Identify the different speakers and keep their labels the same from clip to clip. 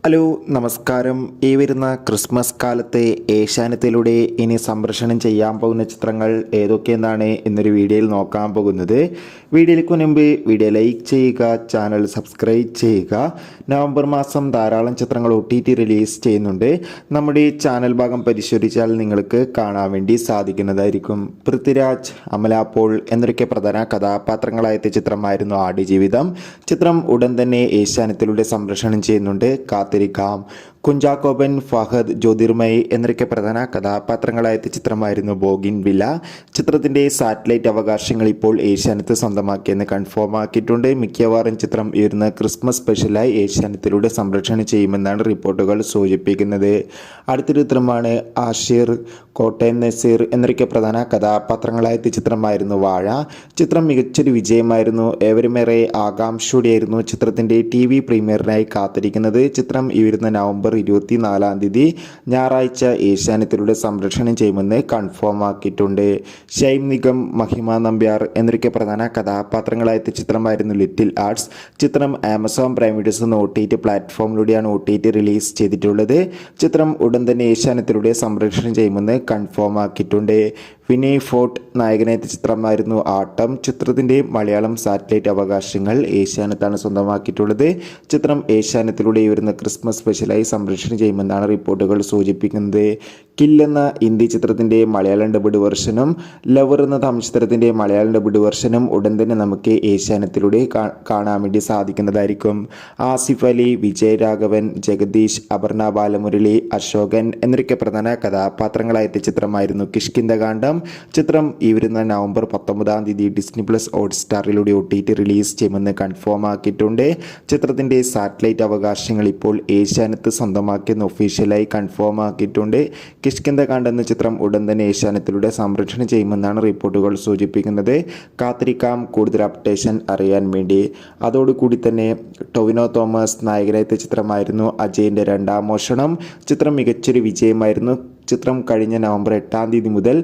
Speaker 1: Hello നമസ്കാരം. ഈ വരുന്ന ക്രിസ്മസ് കാലത്തെ ഏഷ്യാനെറ്റിലൂടെ ഇനി സംപ്രേഷണം ചെയ്യാൻ പോകുന്ന ചിത്രങ്ങൾ ഏതൊക്കെയെന്നാണ് ഇന്നൊരു വീഡിയോയിൽ നോക്കാൻ പോകുന്നത്. വീഡിയോയ്ക്ക് മുൻപ് വീഡിയോ ലൈക്ക് ചെയ്യുക, ചാനൽ സബ്സ്ക്രൈബ് ചെയ്യുക. നവംബർ മാസം ധാരാളം ചിത്രങ്ങൾ OTT റിലീസ് ചെയ്യുന്നുണ്ട്. നമ്മുടെ ചാനൽ ഭാഗം പരിശോധിച്ചാൽ നിങ്ങൾക്ക് കാണാൻ വേണ്ടി സാധിക്കുന്നതായിരിക്കും. പൃഥ്വിരാജ്, അമല പോൾ എന്നൊക്കെ പ്രധാന കഥാപാത്രങ്ങളായ ചിത്രമായിരുന്നു ആടുജീവിതം. ചിത്രം ഉടൻ തന്നെ ഏഷ്യാനെറ്റിലൂടെ സംപ്രേഷണം ചെയ്യുന്നുണ്ട്. കാത്തിരിക്കാം. കുഞ്ചാക്കോബൻ, ഫഹദ്, ജ്യോതിർമയി എന്നൊക്കെ പ്രധാന കഥാപാത്രങ്ങളായ ചിത്രമായിരുന്നു ബോഗിൻവില്ല. ചിത്രത്തിന്റെ സാറ്റലൈറ്റ് അവകാശങ്ങൾ ഇപ്പോൾ ഏഷ്യാനെറ്റ് സ്വന്തമാക്കിയെന്ന് കൺഫേം ആക്കിയിട്ടുണ്ട്. മിക്കവാറും ചിത്രം ഉയർന്ന ക്രിസ്മസ് സ്പെഷ്യലായി ഏഷ്യാനെറ്റിലൂടെ സംപ്രേഷണം ചെയ്യുമെന്നാണ് റിപ്പോർട്ടുകൾ സൂചിപ്പിക്കുന്നത്. അടുത്തൊരു ചിത്രമാണ് ആഷിർ, കോട്ടയം നസീർ എന്നൊക്കെ പ്രധാന കഥാപാത്രങ്ങളായ ചിത്രമായിരുന്നു വാഴ. ചിത്രം മികച്ചൊരു വിജയമായിരുന്നു. ഏവരുമേറെ ആകാംക്ഷയോടെയായിരുന്നു ചിത്രത്തിന്റെ TV പ്രീമിയറിനായി കാത്തിരിക്കുന്നത്. ചിത്രം ഈ വരുന്ന നവംബർ 24 ഞായറാഴ്ച ഏഷ്യാനെറ്റിലൂടെ സംപ്രേഷണം ചെയ്യുമെന്ന് കൺഫേം ആക്കിയിട്ടുണ്ട്. ഷൈം നിഗം, മഹിമ നമ്പ്യാർ എന്നൊക്കെ പ്രധാന കഥാപാത്രങ്ങളായ ചിത്രമായിരുന്നു ലിറ്റിൽ ആർട്സ്. ചിത്രം ആമസോൺ പ്രൈം വീഡിയോസ് എന്ന OTT പ്ലാറ്റ്ഫോമിലൂടെയാണ് OTT റിലീസ് ചെയ്തിട്ടുള്ളത്. ചിത്രം ഉടൻ തന്നെ ഏഷ്യാനെറ്റിലൂടെ സംപ്രേഷണം ചെയ്യുമെന്ന് കൺഫേം ആക്കിയിട്ടുണ്ട്. വിനയ് ഫോർട്ട് നായകനായ ചിത്രമായിരുന്നു ആട്ടം. ചിത്രത്തിന്റെ മലയാളം സാറ്റലൈറ്റ് അവകാശങ്ങൾ ഏഷ്യാനെറ്റാണ് സ്വന്തമാക്കിയിട്ടുള്ളത്. ചിത്രം ഏഷ്യാനെറ്റിലൂടെ വരുന്ന ക്രിസ്മസ് സ്പെഷ്യലായി സംപ്രേഷണം ചെയ്യുമെന്നാണ് റിപ്പോർട്ടുകൾ സൂചിപ്പിക്കുന്നത്. കിൽ എന്ന ഹിന്ദി ചിത്രത്തിന്റെ മലയാളം ഡബ്ഡ് വെർഷനും ലവർ എന്ന തമിഴ് ചിത്രത്തിന്റെ മലയാളം ഡബ്ഡ് വെർഷനും ഉടൻ തന്നെ നമുക്ക് ഏഷ്യാനെറ്റിലൂടെ കാണാൻ വേണ്ടി സാധിക്കുന്നതായിരിക്കും. ആസിഫ് അലി, വിജയ് രാഘവൻ, ജഗദീഷ്, അപർണ ബാലമുരളി, അശോകൻ എന്നൊക്കെ പ്രധാന കഥാപാത്രങ്ങളായ ചിത്രമായിരുന്നു കിഷ്കിന്ധകാണ്ഡം. ചിത്രം ഈ വരുന്ന നവംബർ 19 Disney+ ഹോട്ട്സ്റ്റാറിലൂടെ OTT റിലീസ് ചെയ്യുമെന്ന് കൺഫേം ആക്കിയിട്ടുണ്ട്. ചിത്രത്തിന്റെ സാറ്റലൈറ്റ് അവകാശങ്ങൾ ഇപ്പോൾ ഏഷ്യാനെറ്റ് സ്വന്തമാക്കിയെന്ന് ഒഫീഷ്യലായി കൺഫേം ആക്കിയിട്ടുണ്ട്. കിഷ്കിന്ധകാണ്ഡം എന്ന ചിത്രം ഉടൻ തന്നെ ഏഷ്യാനെറ്റിലൂടെ സംപ്രേഷണം ചെയ്യുമെന്നാണ് റിപ്പോർട്ടുകൾ സൂചിപ്പിക്കുന്നത്. കാത്തിരിക്കാം കൂടുതൽ അപ്ഡേഷൻ അറിയാൻ വേണ്ടി. അതോടുകൂടി തന്നെ ടൊവിനോ തോമസ് നായകനായ ചിത്രമായിരുന്നു അജയന്റെ രണ്ടാം മോഷണം. ചിത്രം മികച്ചൊരു വിജയമായിരുന്നു. ചിത്രം കഴിഞ്ഞ നവംബർ 8 മുതൽ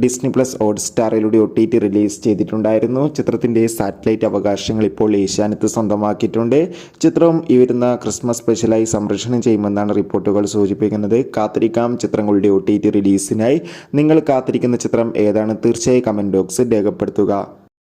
Speaker 1: Disney+ ഹോട്ട്സ്റ്റാറിലൂടെ OTT റിലീസ് ചെയ്തിട്ടുണ്ടായിരുന്നു. ചിത്രത്തിന്റെ സാറ്റലൈറ്റ് അവകാശങ്ങൾ ഇപ്പോൾ ഏഷ്യാനെറ്റ് സ്വന്തമാക്കിയിട്ടുണ്ട്. ചിത്രം ഈ വരുന്ന ക്രിസ്മസ് സ്പെഷ്യലായി സംപ്രേഷണം ചെയ്യുമെന്നാണ് റിപ്പോർട്ടുകൾ സൂചിപ്പിക്കുന്നത്. കാത്തിരിക്കാം ചിത്രങ്ങളുടെ OTT റിലീസിനായി. നിങ്ങൾ കാത്തിരിക്കുന്ന ചിത്രം ഏതാണ്? തീർച്ചയായും കമന്റ് ബോക്സിൽ രേഖപ്പെടുത്തുക.